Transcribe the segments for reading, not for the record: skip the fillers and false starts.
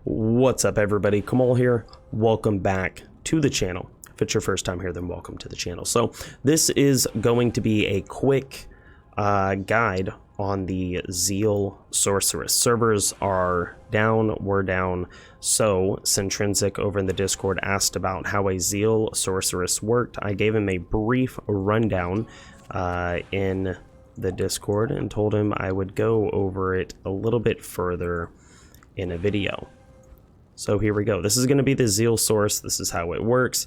What's up everybody, Kamahl here. Welcome back to the channel. If it's your first time here, then welcome to the channel. So this is going to be a quick guide on the Zeal Sorceress. Servers are down, we're down. So Centrinsic over in the Discord asked about how a Zeal Sorceress worked. I gave him a brief rundown in the Discord and told him I would go over it a little bit further in a video. So here we go. This is going to be the Zeal Source. This is how it works.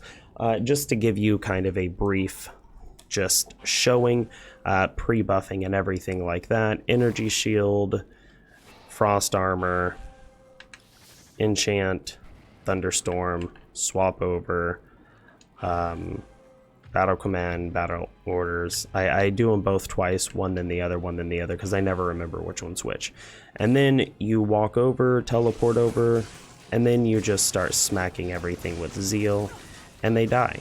Just to give you kind of a brief just showing, pre-buffing and everything like that. Energy Shield, Frost Armor, Enchant, Thunderstorm, Swap Over, Battle Command, Battle Orders. I do them both twice, one then the other, because I never remember which one's which. And then you walk over, teleport over, and then you just start smacking everything with Zeal, and they die.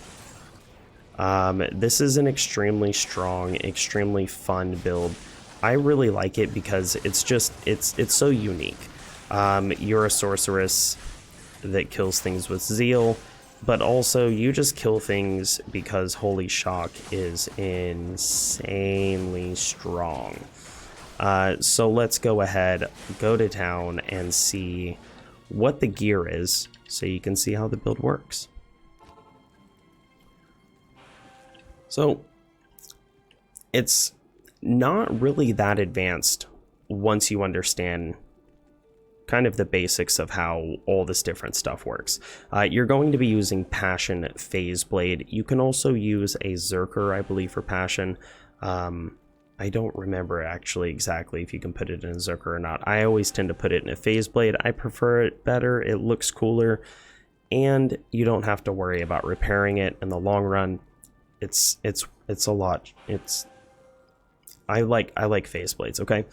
This is an extremely strong, extremely fun build. I really like it because it's so unique. You're a sorceress that kills things with Zeal, but also you just kill things because Holy Shock is insanely strong. So let's go ahead, go to town, and see what the gear is so you can see how the build works. So it's not really that advanced once you understand kind of the basics of how all this different stuff works. You're going to be using Passion Phase Blade. You can also use a Zerker, I believe, for Passion. I don't remember actually exactly if you can put it in a Zerker or not. I always tend to put it in a Phase Blade. I prefer it better. It looks cooler, and you don't have to worry about repairing it in the long run. It's a lot. I like Phase Blades, okay?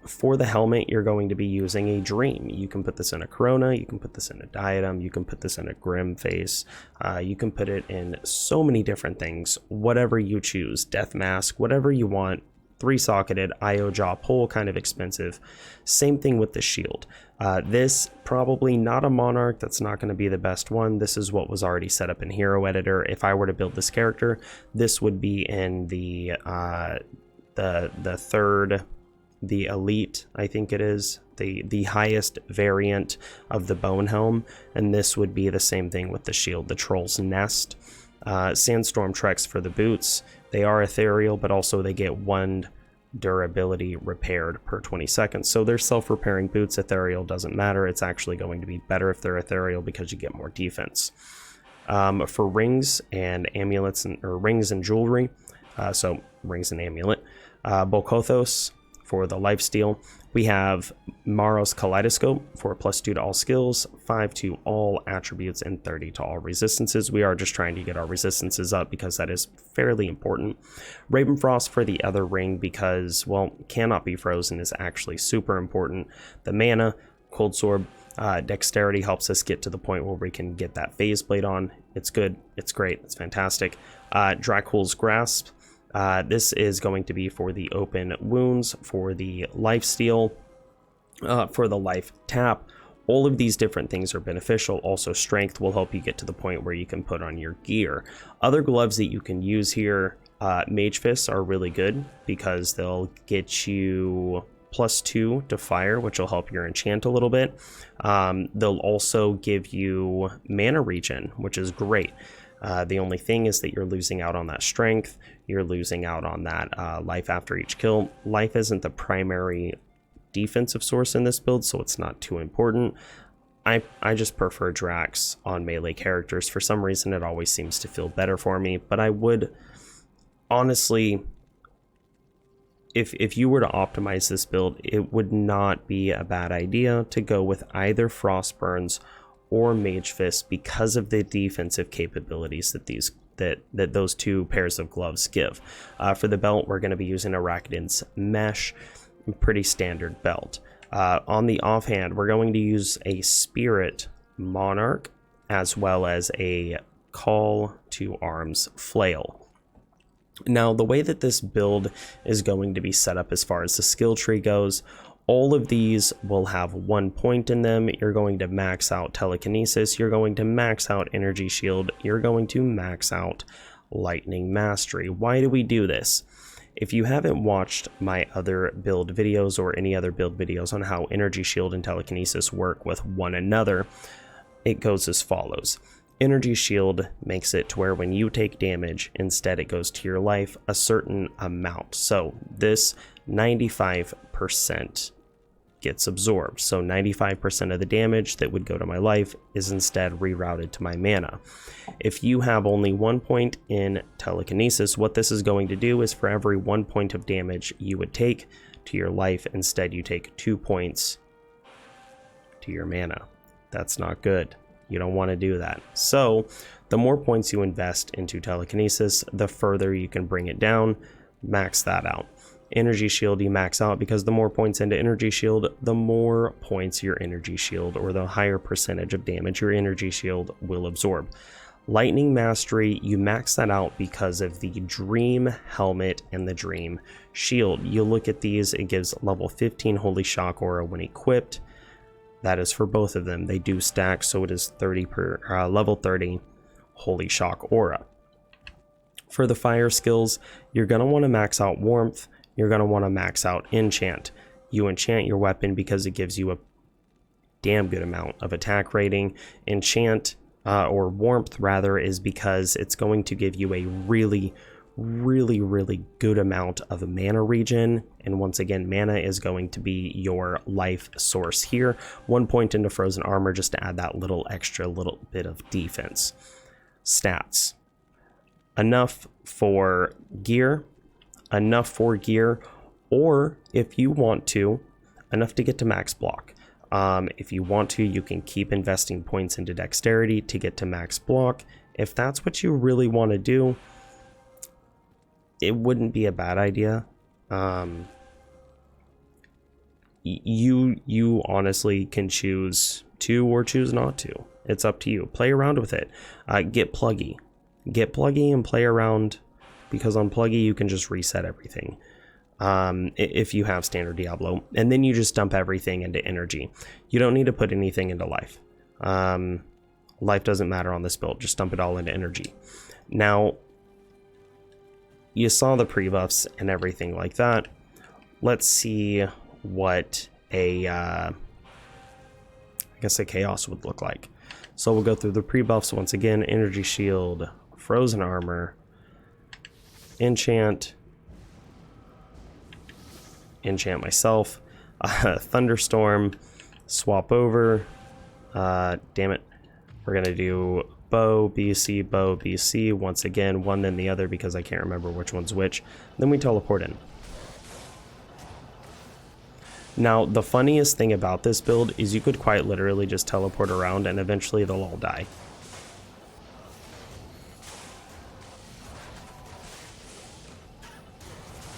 For the helmet, you're going to be using a Dream. You can put this in a Corona, you can put this in a Diadem, you can put this in a Grim Face, you can put it in so many different things, whatever you choose, Death Mask, whatever you want. 3-socketed, IO Jaw Pull, kind of expensive. Same thing with the shield. This, probably not a Monarch, that's not going to be the best one. This is what was already set up in Hero Editor. If I were to build this character, this would be in the third, the Elite, I think it is, the highest variant of the Bone Helm, and this would be the same thing with the shield, the Troll's Nest. Sandstorm Treks for the boots. They are ethereal, but also they get 1 durability repaired per 20 seconds. So they're self-repairing boots. Ethereal doesn't matter. It's actually going to be better if they're ethereal because you get more defense. For rings and amulets, or rings and jewelry, so rings and amulet, Bokothos for the lifesteal. We have Maros Kaleidoscope for +2 to all skills, 5 to all attributes, and 30 to all resistances. We are just trying to get our resistances up because that is fairly important. Ravenfrost for the other ring because, well, cannot be frozen is actually super important. The mana, Cold Sword, Dexterity helps us get to the point where we can get that Phase Blade on. It's good, it's great, it's fantastic. Dracul's Grasp. This is going to be for the open wounds, for the lifesteal, for the life tap. All of these different things are beneficial. Also, strength will help you get to the point where you can put on your gear. Other gloves that you can use here, Mage Fists are really good because they'll get you +2 to fire, which will help your enchant a little bit. They'll also give you mana regen, which is great. The only thing is that you're losing out on that strength, you're losing out on that life after each kill. Life isn't the primary defensive source in this build, so it's not too important. I just prefer Drax on melee characters. For some reason, it always seems to feel better for me, but I would, honestly, if you were to optimize this build, it would not be a bad idea to go with either Frostburns or Mage Fist because of the defensive capabilities that those two pairs of gloves give. For the belt, we're going to be using Arachidin's Mesh, pretty standard belt. On the offhand, we're going to use a Spirit Monarch as well as a Call to Arms Flail. Now, the way that this build is going to be set up as far as the skill tree goes, All of these will have 1 point in them. You're going to max out telekinesis, you're going to max out energy shield, you're going to max out lightning mastery. Why do we do this? If you haven't watched my other build videos or any other build videos on how energy shield and telekinesis work with one another, it goes as follows. Energy shield makes it to where when you take damage, instead it goes to your life a certain amount. So this 95% gets absorbed. So 95% of the damage that would go to my life is instead rerouted to my mana. If you have only 1 point in telekinesis, what this is going to do is for every 1 point of damage you would take to your life, instead you take 2 points to your mana. That's not good. You don't want to do that. So the more points you invest into telekinesis, the further you can bring it down. Max that out. Energy shield you max out, because the more points into energy shield, the more points your energy shield, or the higher percentage of damage your energy shield will absorb. Lightning mastery, you max that out because of the dream helmet and the dream shield. You look at these, it gives level 15 holy shock aura when equipped. That is for both of them. They do stack, so it is 30 per level 30 holy shock aura. For the fire skills, you're going to want to max out warmth. You're going to want to max out enchant. You enchant your weapon because it gives you a damn good amount of attack rating. Enchant, or warmth rather, is because it's going to give you a really good amount of mana regen. And once again, mana is going to be your life source here. 1 point into frozen armor just to add that little bit of defense. Stats. Enough for gear, or if you want to, enough to get to max block. If you want to, you can keep investing points into dexterity to get to max block. If that's what you really want to do, it wouldn't be a bad idea. You honestly can choose to or choose not to. It's up to you. Play around with it. Get pluggy and play around, because on pluggy you can just reset everything. If you have standard Diablo, and then you just dump everything into energy. You don't need to put anything into life. Life doesn't matter on this build. Just dump it all into energy. Now, you saw the pre-buffs and everything like that. Let's see what I guess a chaos would look like. So we'll go through the pre-buffs once again. Energy shield, frozen armor, enchant myself, thunderstorm, swap over, damn it, we're gonna do bow BC once again, one then the other because I can't remember which one's which. Then we teleport in. Now the funniest thing about this build is you could quite literally just teleport around and eventually they'll all die.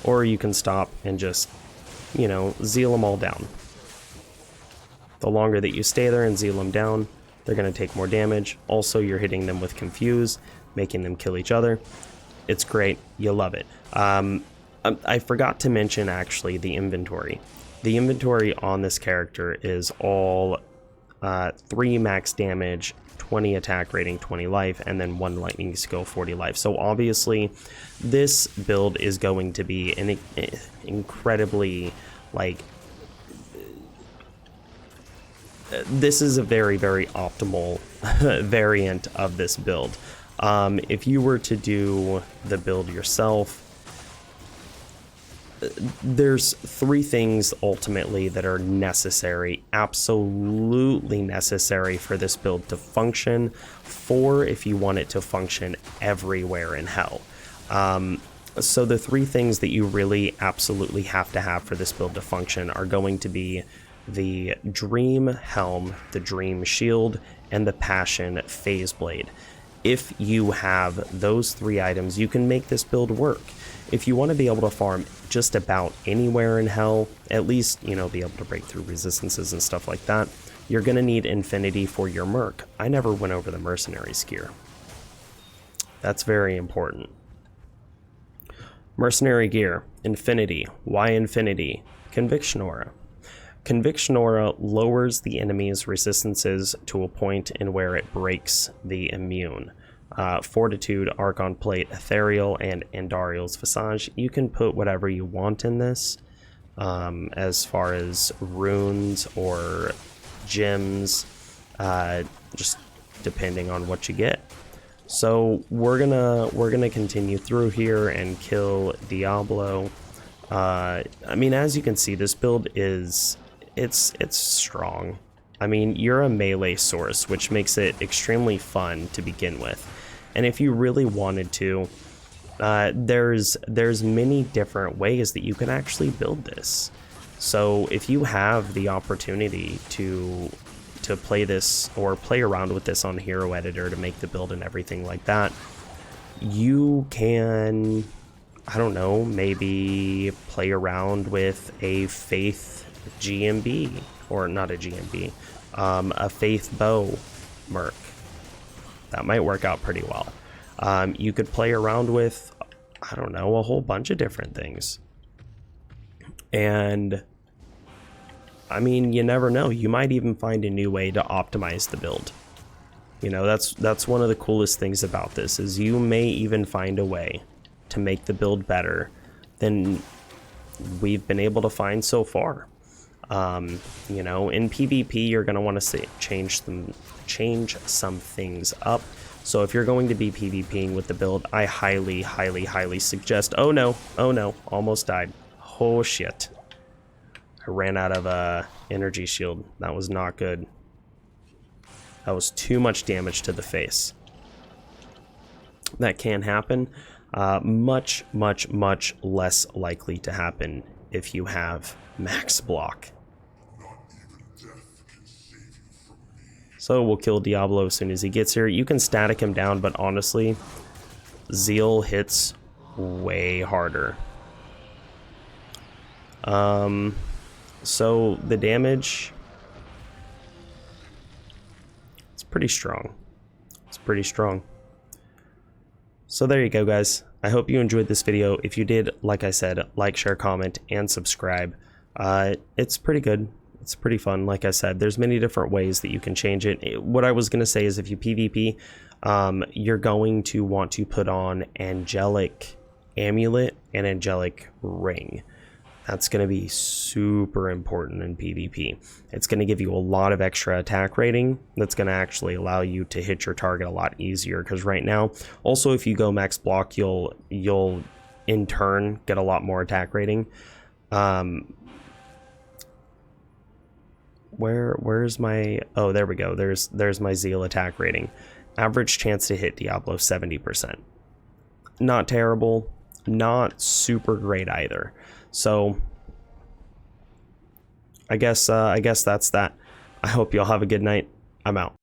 Or you can stop and just, you know, zeal them all down. The longer that you stay there and zeal them down, they're going to take more damage. Also, you're hitting them with Confuse, making them kill each other. It's great. You love it. I forgot to mention, actually, the inventory. The inventory on this character is all 3 max damage, 20 attack rating, 20 life, and then 1 lightning skill, 40 life. So obviously, this build is going to be an incredibly, like, this is a very optimal variant of this build. If you were to do the build yourself, there's 3 things ultimately that are necessary, absolutely necessary for this build to function, 4 if you want it to function everywhere in hell. So the 3 things that you really absolutely have to have for this build to function are going to be the Dream Helm, the Dream Shield, and the Passion Phase Blade. If you have those 3 items, you can make this build work. If you want to be able to farm just about anywhere in hell, at least, you know, be able to break through resistances and stuff like that, you're going to need Infinity for your Merc. I never went over the Mercenaries gear. That's very important. Mercenary gear, Infinity. Why Infinity? Conviction Aura. Conviction Aura lowers the enemy's resistances to a point in where it breaks the immune. Fortitude, Archon Plate, Ethereal, and Andariel's Visage. You can put whatever you want in this, as far as runes or gems, just depending on what you get. So we're gonna continue through here and kill Diablo. I mean, as you can see, this build is it's strong. I mean, you're a melee source, which makes it extremely fun to begin with. And if you really wanted to, there's many different ways that you can actually build this. So if you have the opportunity to play this or play around with this on Hero Editor to make the build and everything like that, you can, I don't know, maybe play around with a Faith GMB, or not a GMB, a Faith Bow Merc. That might work out pretty well. You could play around with, I don't know, a whole bunch of different things. And I mean, you never know. You might even find a new way to optimize the build. You know, that's one of the coolest things about this, is you may even find a way to make the build better than we've been able to find so far. You know, in PvP, you're going to want to change some things up. So if you're going to be PvPing with the build, I highly suggest... Oh no, almost died. Oh shit. I ran out of energy shield. That was not good. That was too much damage to the face. That can happen. Much less likely to happen if you have max block. So we'll kill Diablo as soon as he gets here. You can static him down, but honestly, Zeal hits way harder. So the damage, it's pretty strong. It's pretty strong. So there you go, guys. I hope you enjoyed this video. If you did, like I said, like, share, comment, and subscribe. It's pretty good. It's pretty fun. Like I said, there's many different ways that you can change it. What I was going to say is if you PvP, you're going to want to put on Angelic Amulet and Angelic Ring. That's going to be super important in PvP. It's going to give you a lot of extra attack rating. That's going to actually allow you to hit your target a lot easier, because right now, also if you go max block, you'll in turn get a lot more attack rating. Where's my... Oh, there we go. There's my Zeal attack rating. Average chance to hit Diablo, 70%. Not terrible, not super great either. So I guess that's that. I hope y'all have a good night. I'm out.